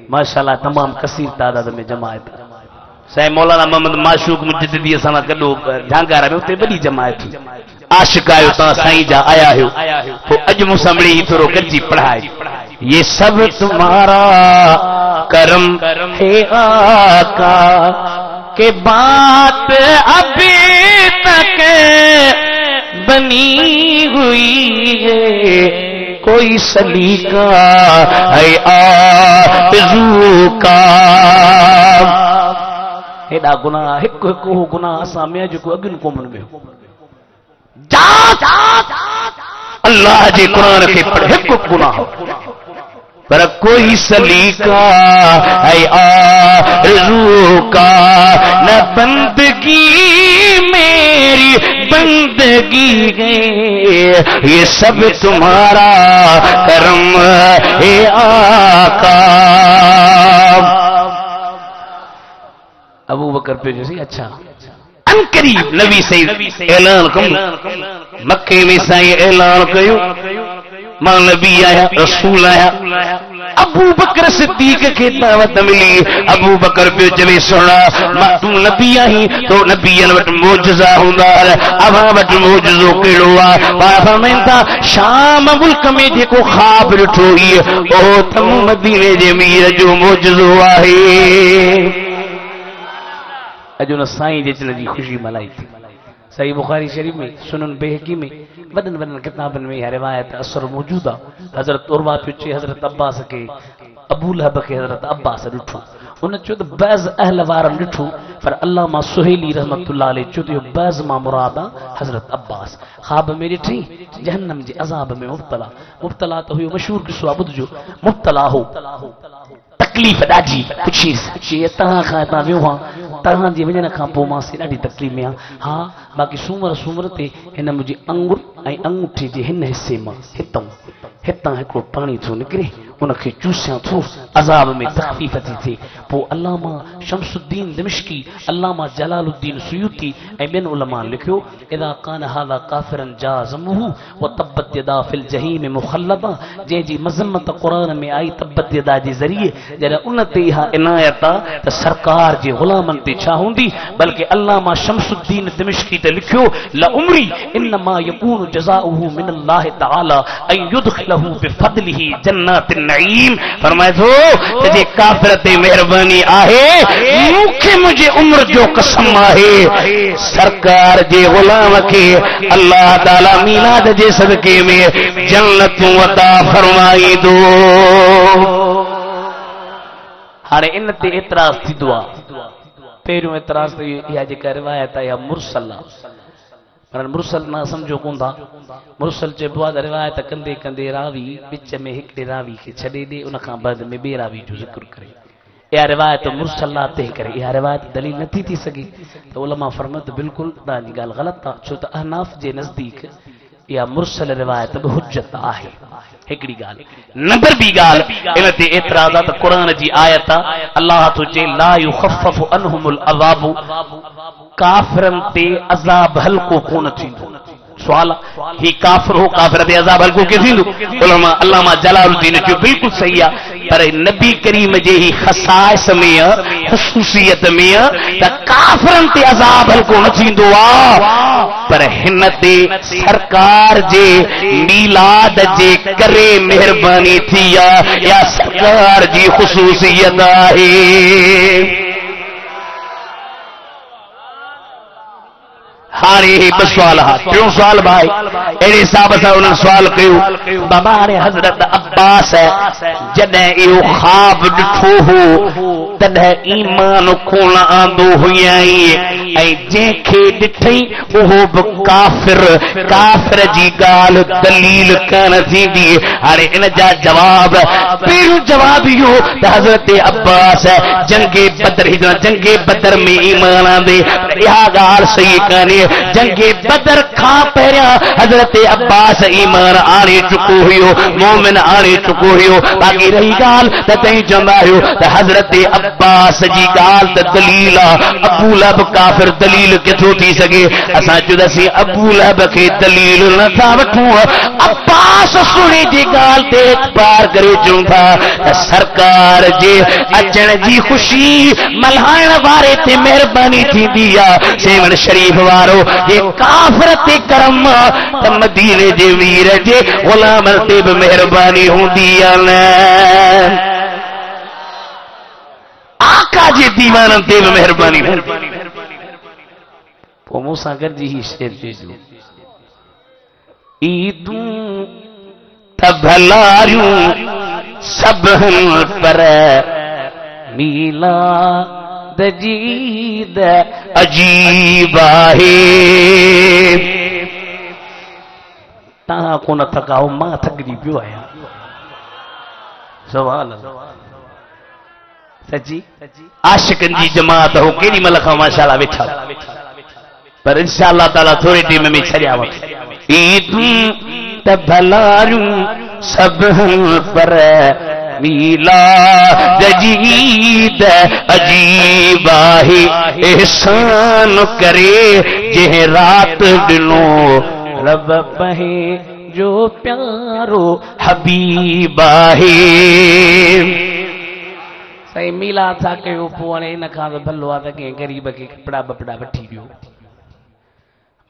ماشاءاللہ تمام کثیر تعداد میں جماعت صاحب مولانا محمد معشوق مجددی سنا کڈو جھانگارا میں اتے بڑی جماعت تھی عاشق آیو تا سائیں جا آیا ہو تو اج مسمڑی تھورو گجی پڑھائے یہ سب تمہارا کرم ہے آقا کہ بات ابھی تک بنی ہوئی ہے کوئی سلیقہ ہے آرزو کا. ایڈا گناہ ہک ہک ہو گناہ اساں میں جو اگن قومن میں اللہ جی قرآن کے پڑھ ہک گناہ پر کوئی سلیقہ ہے آرزو کا نہ بندگی میری بندگی ہے یہ سب تمہارا کرم ہے آقا. ابو بکر پہ جیسے اچھا ان قریب نبی سید اعلان کم مکے میں سائیں اعلان کیوں ماں نبی آیا رسول آیا ابو بکر صدیق کے دعوت ملی ابو بکر پہ جوے سنا تم نبی آئی تو نبیان وٹ موجزہ ہوندا اب وٹ موجزو کیڑوا فرمائندا شام ملک میں جيڪو خواب ڏٺو هي او تم مدینے جي میر جو موجزو آهي اجو سائیں جي جن جي خوشي ملائي تھی. صحیح بخاری شریف میں سنن بہقی میں بدن بدن کتابن میں روایت اثر موجود ہے. حضرت عروہ پچھے حضرت عباس کے ابو لہب کے حضرت عباس ڈٹھو ان چو تو بعض اہل وارن ڈٹھو پر علامہ سہیلی رحمت اللہ علیہ چو تو بعض ما مرادا حضرت عباس خواب میں ڈٹھی جہنم جی عذاب میں مبتلا تو ہوئی مشہور قصہ عبد جو مبتلا ہو تکلیف ڈاجی پچھیس یہ تہاں کھاتا ویو ہاں تہاں جی وجن کھا پو ماں سے ڈاڈی تکلیف میں ہاں باقی سومر تے ہن مجھے انگور ائی انگوٹھی جے ہن حصے ماں ہتاں ہکڑو پانی تھو نکرے ان کے چوسیاں تھو عذاب میں تخفیف تھی پو علامہ شمس الدین دمشقی علامہ جلال الدین سیوطی اے بن علماء لکھو اذا کان هذا کافرا جازمه وطب تبت یدا فی الجحیم مخلدا جے جی مذمت قرآن میں آئی تبت یدا جی ذریعے جڑا ان تے ہا عنایت تے سرکار جے غلامن تے چھا ہوندی بلکہ علامہ شمس الدین دمشقی تے لکھیو لعمری انما یکون جزاؤہ من اللہ تعالی ان یدخلہ بفضلہ جنات النعیم فرمائے تو جے کافر تے مہربانی آہے موکھے مجھے عمر جو قسم آہے سرکار جے غلام کے اللہ تعالی میلاد جے صدقے میں جنت عطا فرمائی دو ہاں ان تے اعتراض تھی دعا پہروں اعتراض تے یہ جے روایت ہے مرسل پر مرسل نہ سمجھو کون تھا مرسل چے بعد روایت کندے کندے راوی وچ میں ایک راوی کے چھڈے دے ان کا بعد میں بے راوی جو ذکر کرے یہ روایت مرسلات تے کرے یہ روایت دلیل نہ تھی سکی تو علماء فرمت بالکل دا گل غلط تھا چھو تو احناف جے نزدیک یا مرسل روایت حجت آہے ہکڑی گال نمبر بھی گال انتے اعتراضات قرآن جی آیت اللہ تو چے لا یخفف عنہم العذاب کافرن تے عذاب ہلکو کون تھیندو سوال ہی کافر ہو کافر تے عذاب ہلکو کے تھیندو علماء علامہ جلال الدین جو بالکل صحیح پر نبی کریم جے ہی خصائص میں خصوصیت میں تا کافرن تے عذاب ہلکو نہ تھیندو پر ہنتے سرکار جے میلاد جے کرے مہربانی تھی یا سرکار جی خصوصیت آئے ہاری بسوال کیوں سوال بھائی ایڈے صاحب سے انہوں نے سوال کیوں بابا نے حضرت عباس جدہ ایو خواب ڈٹھو ہو تدہ ایمان کھونا آندو ہوئی آئی جن کے ڈٹھیں وہ کافر جی گال دلیل کان تھی دی ہارے ان جا جواب پیرو جواب یو حضرت عباس جنگ بدر میں ایمان آندے یہ گال صحیح کانی جنگ بدر کھا پہریا حضرت عباس ایمان آنے چکو ہوئیو مومن آنے چکو ہوئیو باقی رہی گال تتہیں جمع ہوئیو حضرت عباس جی گال دلیل ابو لہب کافر دلیل کتھو تھی سگے اساں جو سی ابو لہب کے دلیل نہ تھا وٹھوں عباس سنی دی گال تے اعتبار کرے چوں تھا سرکار جے اچن جی خوشی ملہائن وارے تے مہربانی تھی دیا سیون شریف وارو یہ کافر تے کرم تے مدینے جے ویر جے غلام تے مہربانی ہوندی نا آقا جے دیوان تے مہربانی وہ موسیٰ کر جی ہی شیر جیجو عیدوں تبھلاریوں سبہن پر میلاد جید عجیب آہے تاہاں کو نہ تھکاؤ ماں تھکری پیو آیا سوال سچی عاشقن جی جماعت ہو کیری ملکہ ماشاءاللہ بچھا پر انشاءاللہ تعالیٰ تھوڑی ٹیم میں چھڑیا وقت عیدوں تبھلاریوں سبہن پر میلاد جید عجیب آہی احسان کرے جہ رات دنوں رب پہے جو پیارو حبیب آہی صحیح میلاد تھا کہ وہ پوانے نکھاں بھلو آتا کہ غریب کے کپڑا بپڑا بٹھی بیو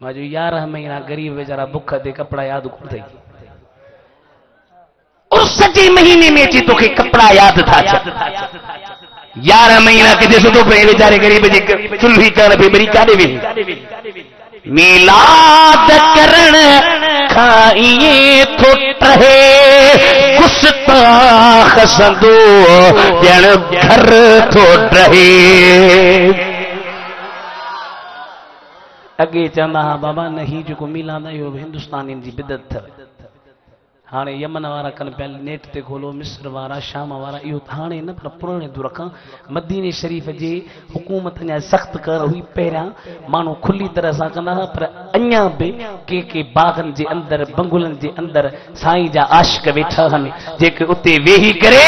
مجھو 11 مہینہ غریب بیچارہ بکھا دے کپڑا یاد کر دے اس سچی مہینے میں چی تو کہ کپڑا یاد تھا 11 مہینہ کے جیسے تو پہلے بیچارے غریب جی چلوی کانا پہ بری کانے بھی میلاد کرن کھائیے تھوٹ رہے گستاخ سندو جن گھر تھوٹ رہے اگے چاہتا ہاں بابا نہیں جو کو میلاد آئیو ہندوستانی جی بدت تھا ہانے یمن وارا کن پہلے نیٹ تے کھولو مصر وارا شام وارا ایو ہانے نہ پر پرانے دورکاں مدینے شریف جی حکومت نے سخت کر ہوئی پہرا مانو کھلی طرح سا کنا پر انیا بے کے باغن جے اندر بنگلن جے اندر سائیں جا عاشق ویٹھا ہن جے کہ اتے ویہی کرے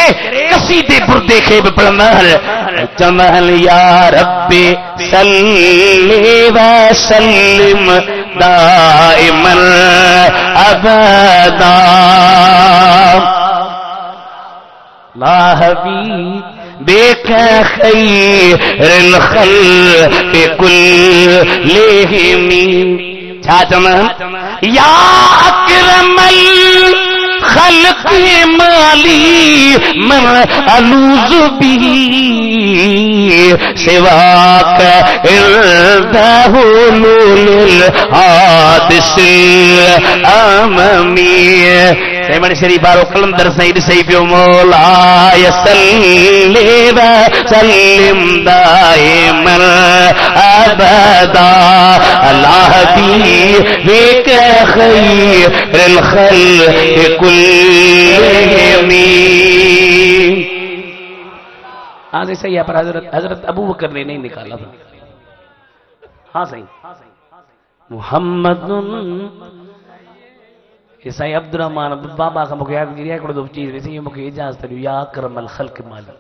قصیدے بردے کے پڑھنال جمال یا رب صلی وسلم دائما ابدا لا حبیب خیر الخلق کلہم یا اکرم الخلق مالی من الوذ به سواک عندہ حلول الحادث الاممی سیمن شریف بارو قلندر سید سید پیو مولا یسلی و سلم دائما ابدا اللہ حبیبک خیر الخلق کلہم ہاں صحیح ہے پر حضرت ابو بکر نے نہیں نکالا تھا ہاں صحیح محمد سائیں عبد الرحمن بابا کا مکہ یاد گریا کڑو دو چیز ویسے یہ مکہ اجازت دیو یا اکرم الخلق مالی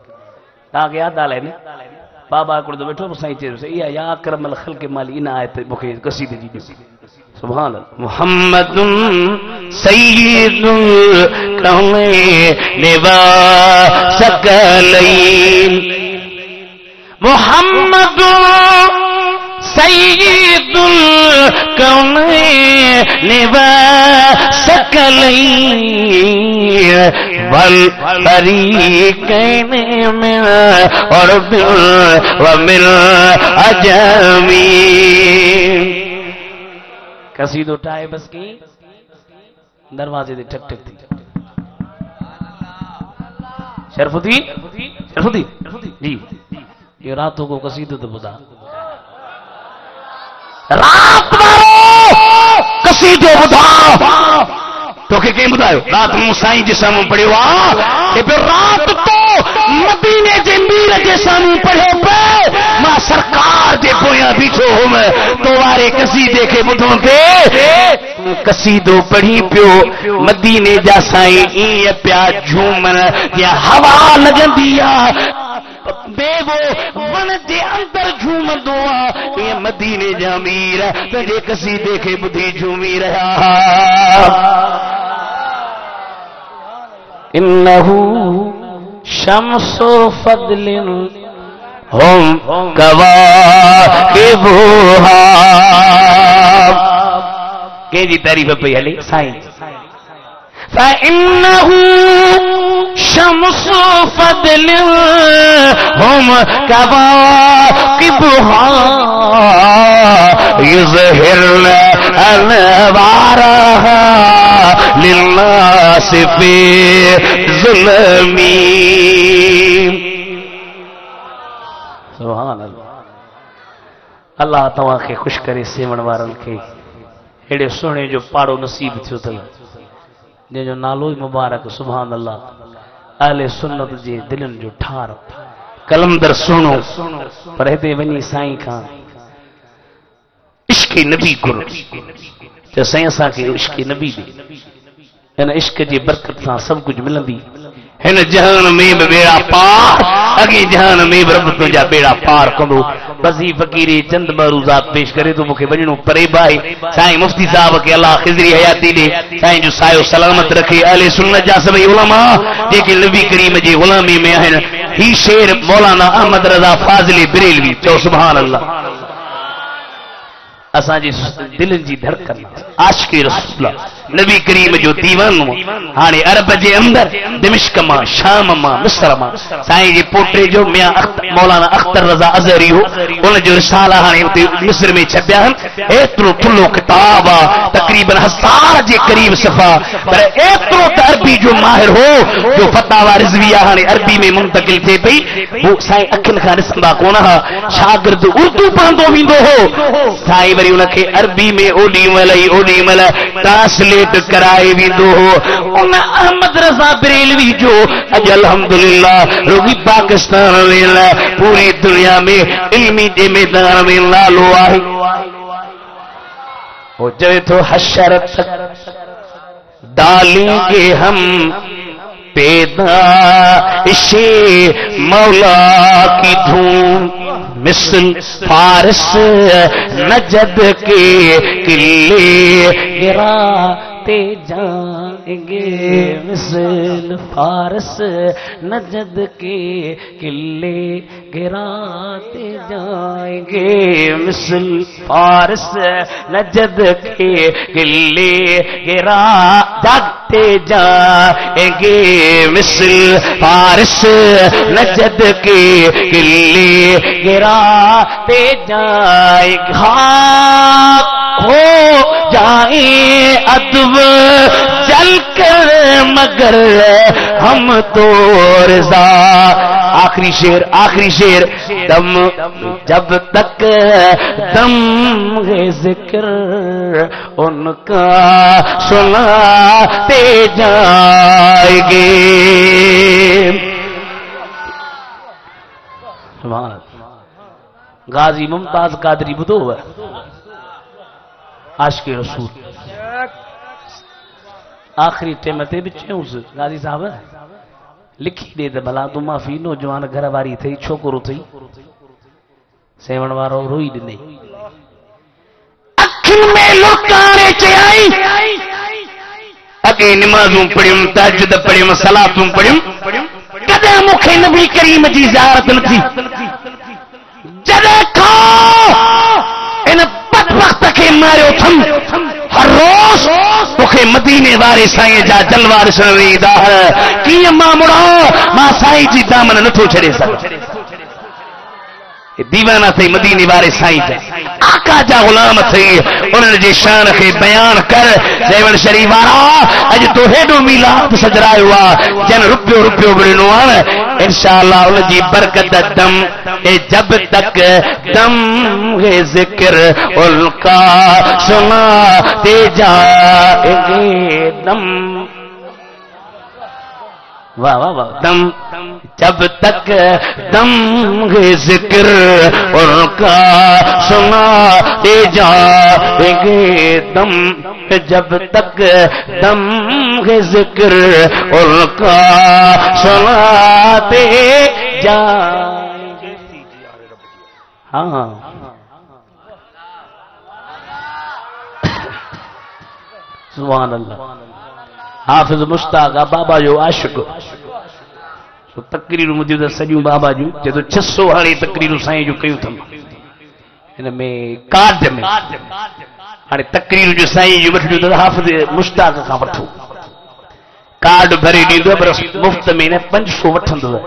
تاکہ یاد آلے نے بابا کڑو دو بیٹھو سائیں چیز ویسے یا اکرم الخلق مالی ان آیت مکہ قصیدے جی سبحان اللہ محمد سید الکونین و ثقلین محمد سید الکونین و ثقلین والفریقین من عرب ومن عجم قصید اٹھائے بس کی دروازے دے ٹھک ٹھک تھی شرف الدین جی یہ راتوں کو قصیدوں تو بدا رات مارو قصیدوں بدا تو کہ کہیں بدایو رات موسائیں جسام پڑھے ہوا کہ پھر رات تو مدینے جے میر جسام پڑھے پہ ماں سرکار جے پویاں بیٹھو ہوں میں تو وارے قصیدے کے بدھوں پہ قصیدوں پڑھی پیو مدینے جا سائیں این پیا جھومن یا ہوا لگن دیا بے وہ ون دے اندر جھوم دعا یہ مدینے جا میر تجھے قصیدے کے بدھی جھومی رہا انہو شمس فضل ہم کواکبھا کہ جی تعریف پہ علی سائیں فإنه شمس فضل هم كواكبها يظهرن أنوارها للناس في ظلم سبحان اللہ اللہ تواں کے خوش کرے سیون وارن کے ایڑے سونے جو پاڑو نصیب تھو تھا جن جو نالو مبارک سبحان اللہ اہل سنت جے دلن جو ٹھار کلندر سنو پر ہتے ونی سائیں کھان عشق نبی گر جو سائیں سا کے عشق نبی دے ان عشق جے برکت سا سب کچھ ملندی ہن جہان میں بیڑا پار اگے جہان میں رب تجا بیڑا پار کندو بزی فقیری چند معروضات پیش کرے تو مکھے بننو پرے بھائی سائیں مفتی صاحب کے اللہ خضری حیاتی دے سائیں جو سایو سلامت رکھے اہل سنت جا سبھی علماء جے نبی کریم جی غلامی میں ہیں ہی شعر مولانا احمد رضا فاضلی بریلوی چو سبحان اللہ اساں جی دل جی دھڑکن عاشق رسول اللہ نبی کریم جو دیوان ہانے عرب جے اندر دمشق ماں شام ماں مصر ماں سائیں جی پوٹرے جو میاں مولانا اختر رضا ازہری ہو ان جو رسالہ ہانے مصر میں چھپیا ہن ایترو تھلو کتاب تقریباً 1000 جے قریب صفحہ پر ایترو عربی جو ماہر ہو جو فتاوی رضویہ ہانے عربی میں منتقل تھے پئی وہ سائیں اکھن کھا رسمبا کونا شاگرد اردو پڑھندو ویندو ہو سائیں وری ان کے عربی میں اوڈی مل ٹرانسلیٹ کرائے ویندو ہو ان احمد رضا بریلوی جو اج الحمدللہ روگی پاکستان میں پوری دنیا میں علمی دے میدان میں لالو آئی وہ جو تو حشر تک ڈالیں گے ہم پیدائش مولا کی دھوم مثل فارس نجد کے قلعے گراتے جائیں گے مثل فارس نجد کے قلعے گراتے جائیں گے مثل فارس نجد کے قلعے گراتے جائیں گے مثل فارس نجد کے قلعے گراتے جائیں گے ہو جائیں ادب جل کر مگر ہم تو رضا. آخری شیر دم جب تک دم ہے ذکر ان کا سناتے جائیں گے. غازی ممتاز قادری بدو عاشق رسول آخری ٹیمتے بچے اس غازی صاحب لکھی دے تے بھلا تو معافی نوجوان گھر واری تھی چھوکرو تھی سیون وارو روئی ڈنی اکھن میں لکانے چائی اگے نمازوں پڑھیم تہجد پڑھیم صلاتوں پڑھیم کدے مکھے نبی کریم جی زیارت نتھی جدے کھا ان بدبخت کے مارے تھم ہر روز توکھے مدینے وارے سائیں جا جلوار سنوی دا ہے کی ماں مڑا ماں سائیں جی دامن نتھو چھڑے سکتا دیوانہ تھی مدینے وارے سائیں جا آقا جا غلام تھی انہوں نے شان کے بیان کر زیون شریف آرہا اج تو ہیڈو میلاد سجرائے ہوا جن رپیو بڑھنو آنے انشاءاللہ انہوں جی برکت دم جب تک دم ہے ذکر ان کا سنا دے جائیں گے دم واہ واہ واہ دم جب تک دم ہے ذکر ان کا سنا دے جائیں گے دم جب تک دم ہے ذکر ان کا سنا دے جائیں گے. ہاں سبحان اللہ. حافظ مشتاق بابا جو عاشق تو تقریر مجھے سجو بابا جو جدو 600 ہاڑی تقریر سائیں جو کیوں تھم ان میں کارڈ میں ہاڑی تقریر جو سائیں جو وٹھو تو حافظ مشتاق کا وٹھو کارڈ بھری ڈیندو پر مفت میں نے 500 وٹھندو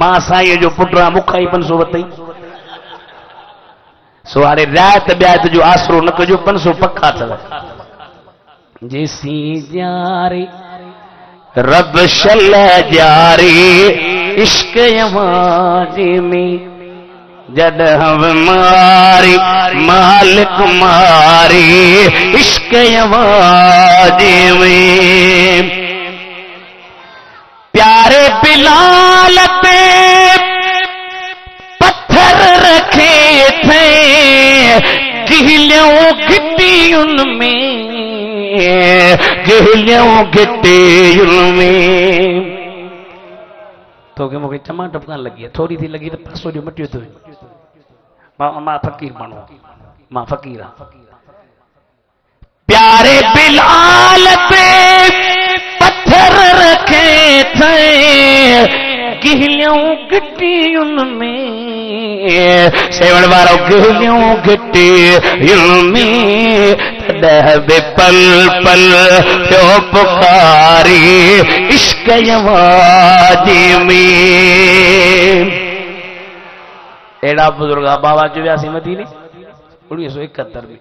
ماں سائیں جو پٹرا مکھائی 500 وٹھائی سو ہاڑے رات بیات جو آسرو نک جو 500 پکا چلا جیسی جاری رب شل جاری عشق یماجی میں جد ہم ماری مالک ماری عشق یماجی میں پیارے بلال پہ پتھر رکھے تھے گہلیوں گٹی ان میں گہلیوں گٹی ان میں تو کہ مجھے چما ٹپکان لگی ہے تھوڑی تھی لگی تو پرسوں جو مٹیو تو ماں فقیر بنو ماں فقیرہ پیارے بلال پہ پتھر رکھے تھے گہلیوں گٹی ان میں سیون بارو گہلیوں گٹی ان میں بے پل پل پیو پکاری عشق یوادی میں ایڈا بزرگا بابا جو بیاسی مدینے 1971 میں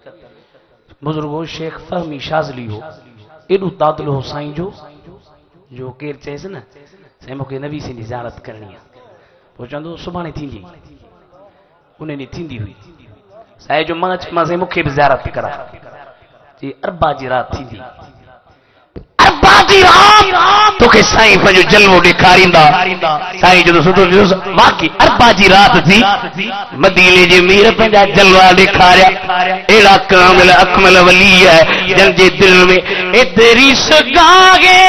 بزرگوں شیخ فہمی شازلی ہو ایڈو تادل ہو سائیں جو کیر چاہیے نا سائیں مکہ نبی سے زیارت کرنی ہے وہ چاندو صبحانے تھی دی انہیں نہیں تھی دی ہوئی سائیں جو ماں سے مکہ بھی زیارت کرا جی اربا جی رات تھی دی اربا جی رات تو کہ سائیں پنجو جلوو ڈکھاریندا سائیں جو سٹو واقعی اربا جی رات تھی مدینے جے میر پنجا جلوا ڈکھاریا ایڑا کامل اکمل ولی ہے جن جے دل میں ادریس گاگے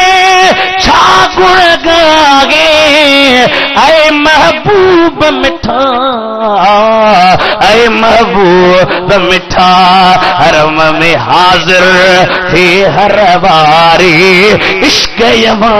چھا گڑ گاگے اے محبوب مٹھا اے محبوب مٹھا حرم میں حاضر تھے ہر باری عشق یما